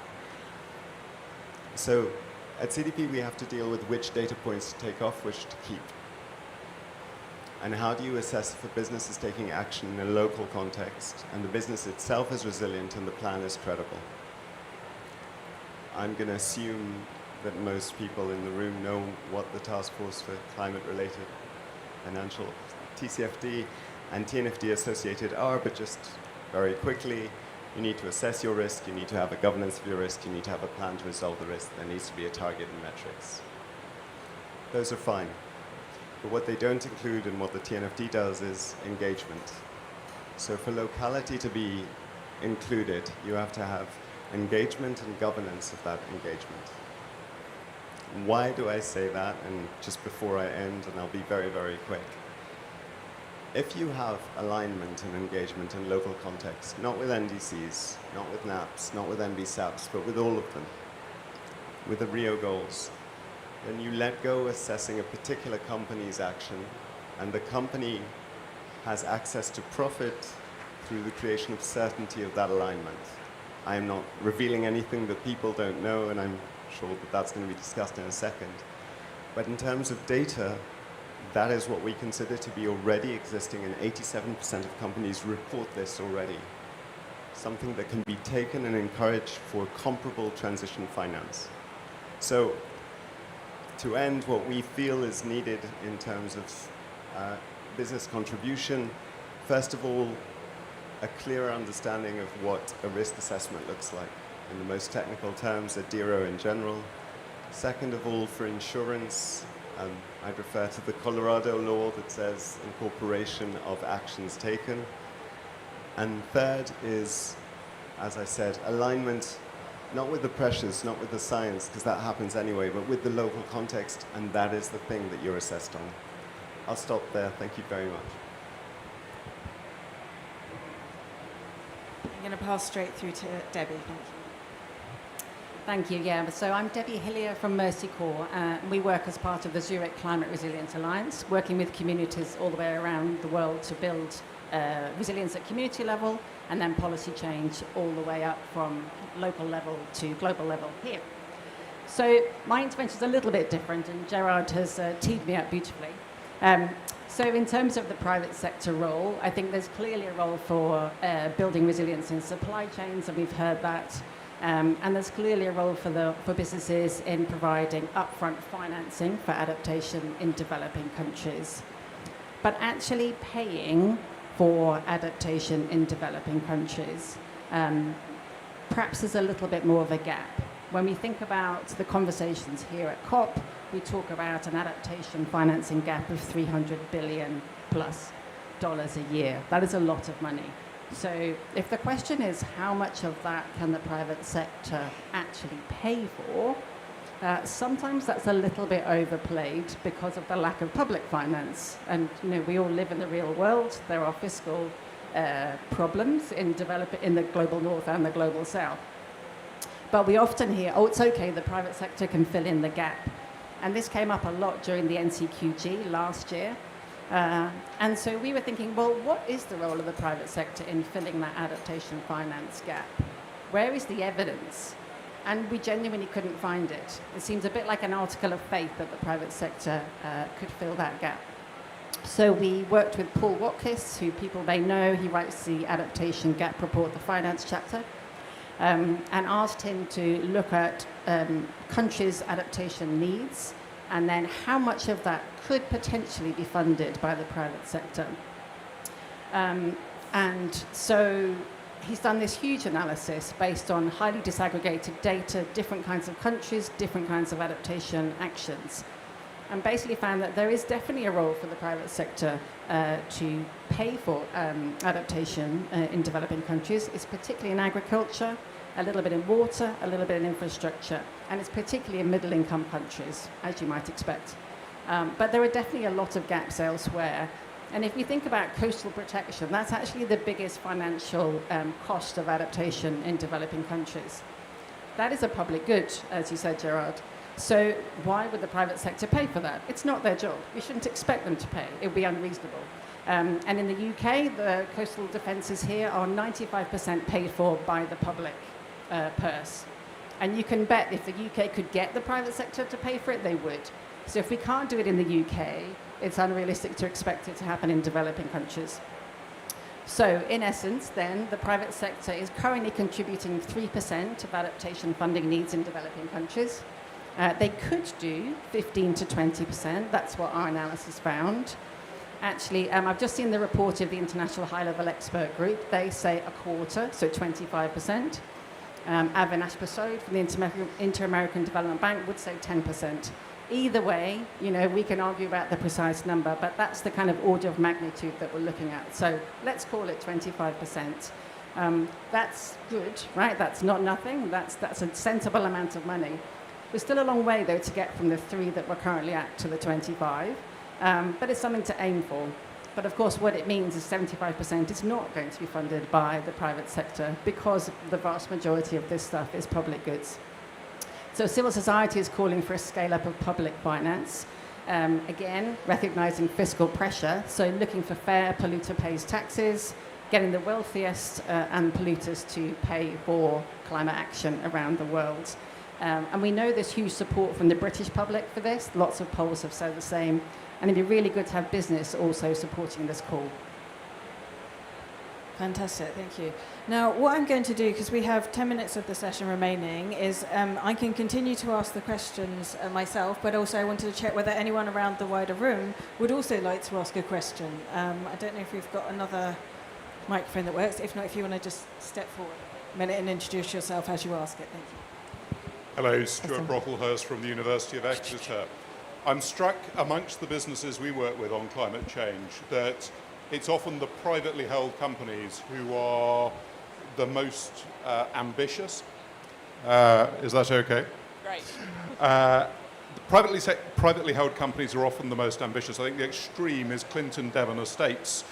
So at CDP we have to deal with which data points to take off, which to keep. And how do you assess if a business is taking action in a local context and the business itself is resilient and the plan is credible? I'm going to assume that most people in the room know what the Task Force for Climate-Related Financial, TCFD, and TNFD associated are, but just very quickly, you need to assess your risk, you need to have a governance of your risk, you need to have a plan to resolve the risk, there needs to be a target and metrics. Those are fine. But what they don't include and what the TNFD does is engagement. So for locality to be included, you have to have engagement and governance of that engagement. Why do I say that? And just before I end, and I'll be very, very quick. If you have alignment and engagement in local context, not with NDCs, not with NAPs, not with NBSAPs, but with all of them, with the Rio goals, then you let go assessing a particular company's action, and the company has access to profit through the creation of certainty of that alignment. I am not revealing anything that people don't know, and I'm sure that that's going to be discussed in a second. But in terms of data, that is what we consider to be already existing, and 87% of companies report this already. Something that can be taken and encouraged for comparable transition finance. So, to end, what we feel is needed in terms of business contribution, first of all, a clearer understanding of what a risk assessment looks like. In the most technical terms, a DERO in general. Second of all, for insurance, I'd refer to the Colorado law that says incorporation of actions taken. And third is, as I said, alignment, not with the pressures, not with the science, because that happens anyway, but with the local context, and that is the thing that you're assessed on. I'll stop there. Thank you very much. I'm going to pass straight through to Debbie. Thank you. Thank you. Yeah, so I'm Debbie Hillier from Mercy Corps. We work as part of the Zurich Climate Resilience Alliance, working with communities all the way around the world to build resilience at community level, and then policy change all the way up from local level to global level here. So my intervention is a little bit different, and Gerard has teed me up beautifully. So in terms of the private sector role, I think there's clearly a role for building resilience in supply chains, and we've heard that. And there's clearly a role for businesses in providing upfront financing for adaptation in developing countries. But actually paying for adaptation in developing countries, perhaps there's a little bit more of a gap. When we think about the conversations here at COP, we talk about an adaptation financing gap of $300 billion plus a year. That is a lot of money. So if the question is how much of that can the private sector actually pay for, sometimes that's a little bit overplayed because of the lack of public finance. And we all live in the real world. There are fiscal problems in the global north and the global south. But we often hear, oh, it's okay, the private sector can fill in the gap. And this came up a lot during the NCQG last year. And so we were thinking, well, what is the role of the private sector in filling that adaptation finance gap? Where is the evidence? And we genuinely couldn't find it. It seems a bit like an article of faith that the private sector could fill that gap. So we worked with Paul Watkis, who people may know. He writes the Adaptation Gap Report, the finance chapter, and asked him to look at countries' adaptation needs and then how much of that could potentially be funded by the private sector. And so he's done this huge analysis based on highly disaggregated data, different kinds of countries, different kinds of adaptation actions, and basically found that there is definitely a role for the private sector to pay for adaptation in developing countries. It's particularly in agriculture, a little bit in water, a little bit in infrastructure, and it's particularly in middle-income countries, as you might expect. But there are definitely a lot of gaps elsewhere. And if we think about coastal protection, that's actually the biggest financial cost of adaptation in developing countries. That is a public good, as you said, Gerard. So why would the private sector pay for that? It's not their job. We shouldn't expect them to pay. It would be unreasonable. And in the UK, the coastal defences here are 95% paid for by the public purse. And you can bet if the UK could get the private sector to pay for it, they would. So if we can't do it in the UK, it's unrealistic to expect it to happen in developing countries. So in essence, then, the private sector is currently contributing 3% of adaptation funding needs in developing countries. They could do 15 to 20%. That's what our analysis found. Actually, I've just seen the report of the International High-Level Expert Group. They say a quarter, so 25%. Avinash Prasad from the Inter-American Development Bank would say 10%. Either way, we can argue about the precise number, but that's the kind of order of magnitude that we're looking at. So let's call it 25%. That's good, right? That's not nothing. That's a sensible amount of money. We're still a long way, though, to get from the 3 that we're currently at to the 25, but it's something to aim for. But of course, what it means is 75% is not going to be funded by the private sector because the vast majority of this stuff is public goods. So civil society is calling for a scale-up of public finance, again, recognising fiscal pressure, so looking for fair polluter pays taxes, getting the wealthiest and polluters to pay for climate action around the world. And we know there's huge support from the British public for this. Lots of polls have said the same. And it'd be really good to have business also supporting this call. Fantastic, thank you. Now, what I'm going to do, because we have 10 minutes of the session remaining, is I can continue to ask the questions myself, but also I wanted to check whether anyone around the wider room would also like to ask a question. I don't know if we've got another microphone that works. If not, if you want to just step forward a minute and introduce yourself as you ask it. Thank you. Hello, Stuart Brocklehurst from the University of Exeter. I'm struck amongst the businesses we work with on climate change that it's often the privately held companies who are the most ambitious. Is that okay? Great. Privately held companies are often the most ambitious. I think the extreme is Clinton Devon Estates,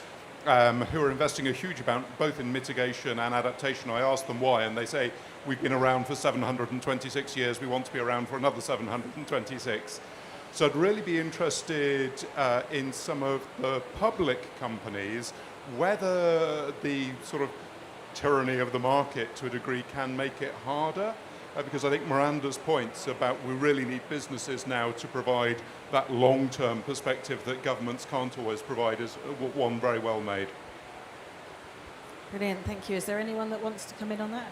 who are investing a huge amount both in mitigation and adaptation. I asked them why, and they say, we've been around for 726 years, we want to be around for another 726. So I'd really be interested in some of the public companies, whether the sort of tyranny of the market to a degree can make it harder because I think Miranda's points about we really need businesses now to provide that long-term perspective that governments can't always provide is one very well made. Brilliant, thank you. Is there anyone that wants to come in on that?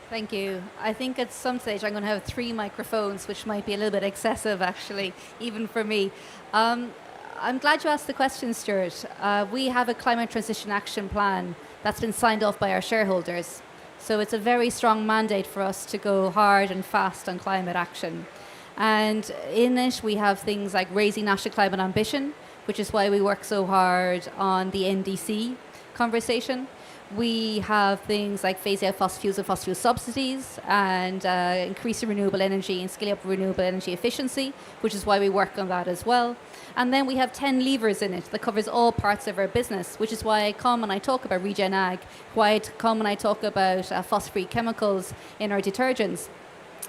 Thank you. I think at some stage I'm going to have 3 microphones, which might be a little bit excessive, actually, even for me. I'm glad you asked the question, Stuart. We have a climate transition action plan that's been signed off by our shareholders. So it's a very strong mandate for us to go hard and fast on climate action. And in it, we have things like raising national climate ambition, which is why we work so hard on the NDC conversation. We have things like phase out fossil fuels and fossil fuel subsidies and increasing renewable energy and scaling up renewable energy efficiency, which is why we work on that as well. And then we have 10 levers in it that covers all parts of our business, which is why I come and I talk about regen ag, why I come and I talk about fossil-free chemicals in our detergents.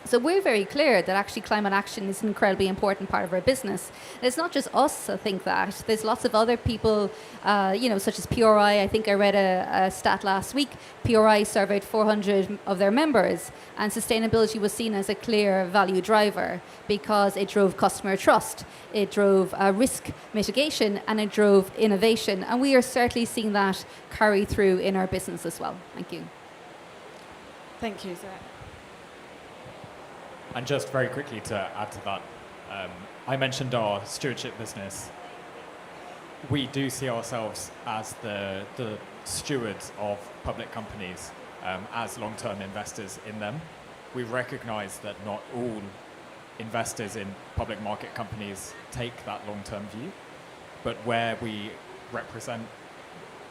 So we're very clear that actually climate action is an incredibly important part of our business. And it's not just us that think that. There's lots of other people, such as PRI. I think I read a stat last week. PRI surveyed 400 of their members, and sustainability was seen as a clear value driver because it drove customer trust, it drove risk mitigation, and it drove innovation. And we are certainly seeing that carry through in our business as well. Thank you. Thank you, Zach. And just very quickly to add to that, I mentioned our stewardship business. We do see ourselves as the stewards of public companies, as long-term investors in them. We recognize that not all investors in public market companies take that long-term view, but where we represent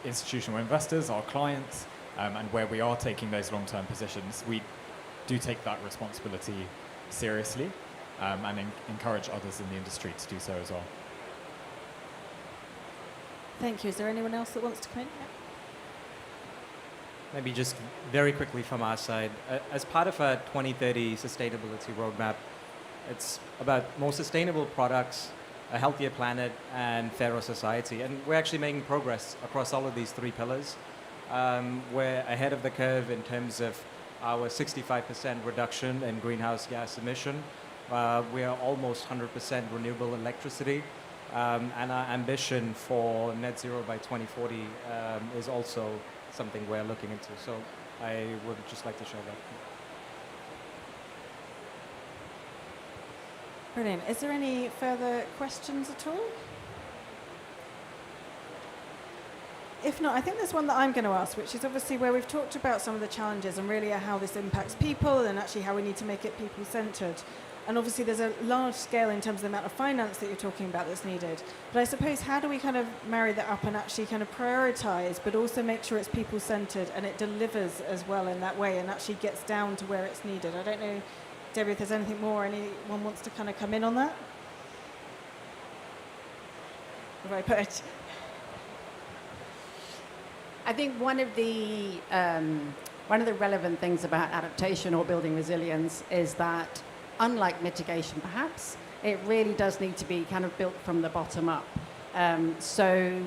institutional investors, our clients, and where we are taking those long-term positions, we do take that responsibility seriously and encourage others in the industry to do so as well. Thank you. Is there anyone else that wants to come in? Maybe just very quickly from our side, as part of our 2030 sustainability roadmap, it's about more sustainable products, a healthier planet, and fairer society. And we're actually making progress across all of these 3 pillars. We're ahead of the curve in terms of our 65% reduction in greenhouse gas emission. We are almost 100% renewable electricity. And our ambition for net zero by 2040 is also something we're looking into. So I would just like to share that. Brilliant. Is there any further questions at all? If not, I think there's one that I'm going to ask, which is obviously where we've talked about some of the challenges and really how this impacts people and actually how we need to make it people-centred. And obviously there's a large scale in terms of the amount of finance that you're talking about that's needed. But I suppose how do we kind of marry that up and actually kind of prioritise, but also make sure it's people-centred and it delivers as well in that way and actually gets down to where it's needed? I don't know, Debbie, if there's anything more, anyone wants to kind of come in on that? Have I put it? I think one of the relevant things about adaptation or building resilience is that, unlike mitigation perhaps, it really does need to be kind of built from the bottom up. So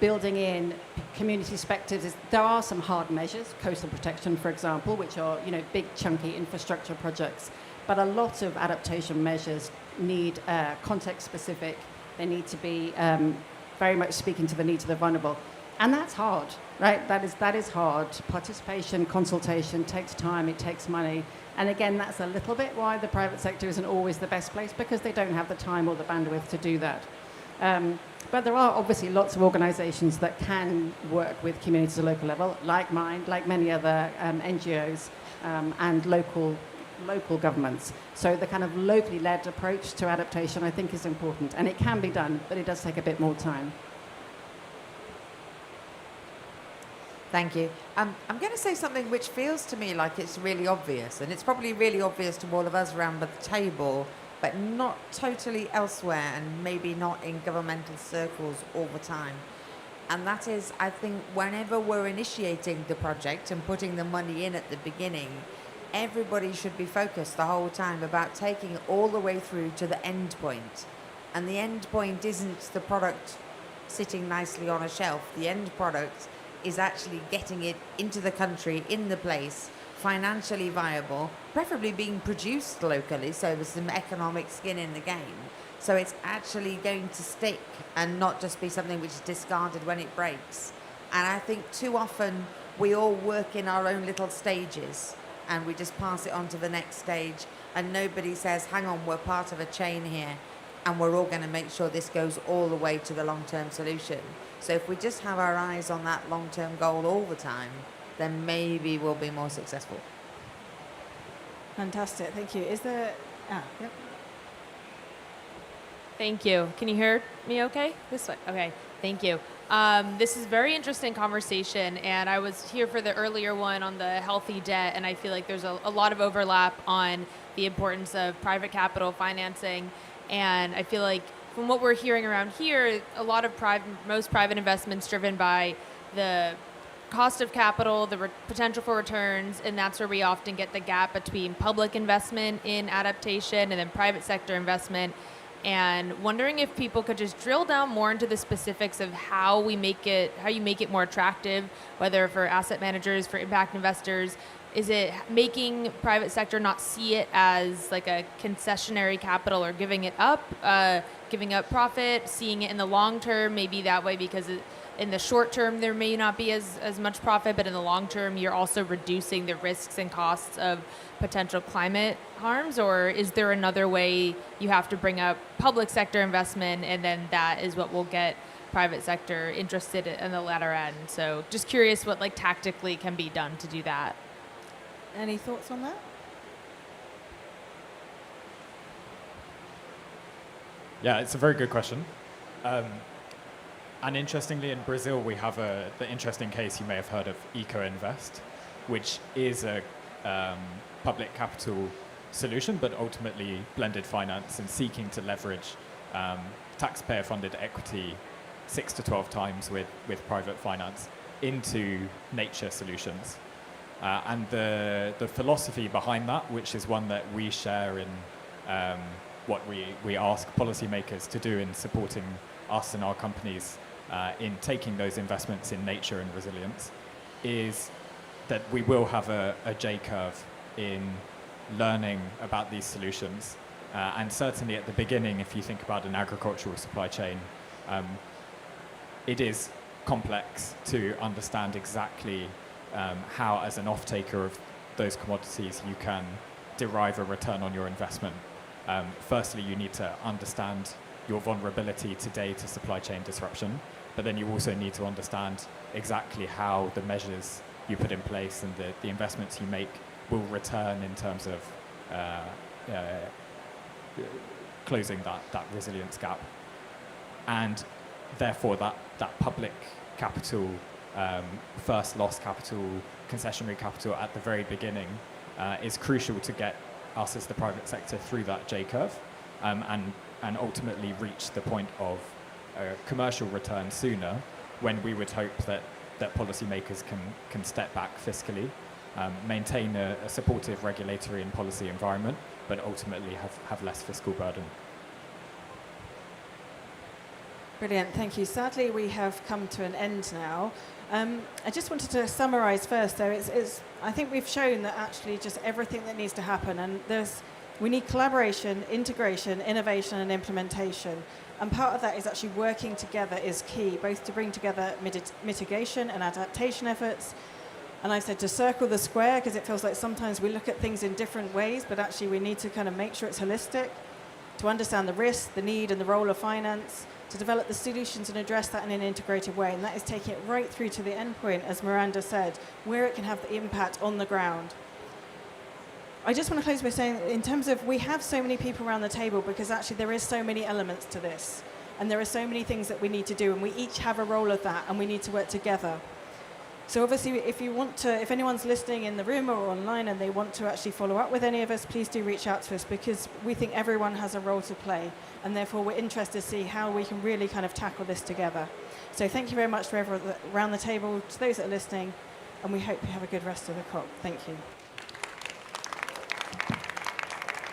building in community perspectives, there are some hard measures, coastal protection, for example, which are big chunky infrastructure projects, but a lot of adaptation measures need context specific. They need to be very much speaking to the needs of the vulnerable. And that's hard, right? That is hard. Participation, consultation takes time, it takes money. And again, that's a little bit why the private sector isn't always the best place, because they don't have the time or the bandwidth to do that. But there are obviously lots of organisations that can work with communities at a local level, like mine, like many other NGOs and local governments. So the kind of locally led approach to adaptation, I think, is important. And it can be done, but it does take a bit more time. Thank you. I'm going to say something which feels to me like it's really obvious, and it's probably really obvious to all of us around the table, but not totally elsewhere, and maybe not in governmental circles all the time. And that is, I think, whenever we're initiating the project and putting the money in at the beginning, everybody should be focused the whole time about taking it all the way through to the end point. And the end point isn't the product sitting nicely on a shelf. The end product is actually getting it into the country, in the place, financially viable, preferably being produced locally, so there's some economic skin in the game. So it's actually going to stick and not just be something which is discarded when it breaks. And I think too often we all work in our own little stages and we just pass it on to the next stage, and nobody says, hang on, we're part of a chain here and we're all going to make sure this goes all the way to the long-term solution. So if we just have our eyes on that long-term goal all the time, then maybe we'll be more successful. Fantastic, thank you. Is there... Yep. Thank you. Can you hear me okay? This way? Okay, thank you. This is a very interesting conversation, and I was here for the earlier one on the healthy debt, and I feel like there's a lot of overlap on the importance of private capital financing, and I feel like from what we're hearing around here, a lot of most private investments driven by the cost of capital, the potential for returns, and that's where we often get the gap between public investment in adaptation and then private sector investment. And wondering if people could just drill down more into the specifics of how you make it more attractive, whether for asset managers, for impact investors. Is it making private sector not see it as like a concessionary capital or giving up profit, seeing it in the long term, maybe that way because in the short term there may not be as much profit, but in the long term you're also reducing the risks and costs of potential climate harms? Or is there another way you have to bring up public sector investment and then that is what will get private sector interested in the latter end? So just curious what like tactically can be done to do that. Any thoughts on that? Yeah, it's a very good question. And interestingly, in Brazil, we have the interesting case you may have heard of Eco-Invest, which is a public capital solution, but ultimately blended finance and seeking to leverage taxpayer-funded equity 6 to 12 times with private finance into nature solutions. And the philosophy behind that, which is one that we share in what we ask policymakers to do in supporting us and our companies in taking those investments in nature and resilience, is that we will have a J-curve in learning about these solutions. And certainly at the beginning, if you think about an agricultural supply chain, it is complex to understand exactly how, as an off-taker of those commodities, you can derive a return on your investment. Firstly, you need to understand your vulnerability today to supply chain disruption, but then you also need to understand exactly how the measures you put in place and the investments you make will return in terms of closing that resilience gap. And therefore that public capital, first loss capital, concessionary capital at the very beginning is crucial to get us as the private sector through that J-curve and ultimately reach the point of commercial return sooner, when we would hope that policymakers can step back fiscally, maintain a supportive regulatory and policy environment, but ultimately have less fiscal burden. Brilliant, thank you. Sadly, we have come to an end now. I just wanted to summarise first, though. I think we've shown that actually just everything that needs to happen, and we need collaboration, integration, innovation, and implementation. And part of that is actually working together is key, both to bring together mitigation and adaptation efforts. And I said to circle the square, because it feels like sometimes we look at things in different ways, but actually we need to kind of make sure it's holistic, to understand the risk, the need, and the role of finance, to develop the solutions and address that in an integrated way. And that is taking it right through to the end point, as Miranda said, where it can have the impact on the ground. I just want to close by saying, in terms of, we have so many people around the table because actually there is so many elements to this. And there are so many things that we need to do, and we each have a role of that, and we need to work together. So obviously, if anyone's listening in the room or online and they want to actually follow up with any of us, please do reach out to us, because we think everyone has a role to play, and therefore we're interested to see how we can really kind of tackle this together. So thank you very much to everyone around the table, to those that are listening, and we hope you have a good rest of the COP. Thank you.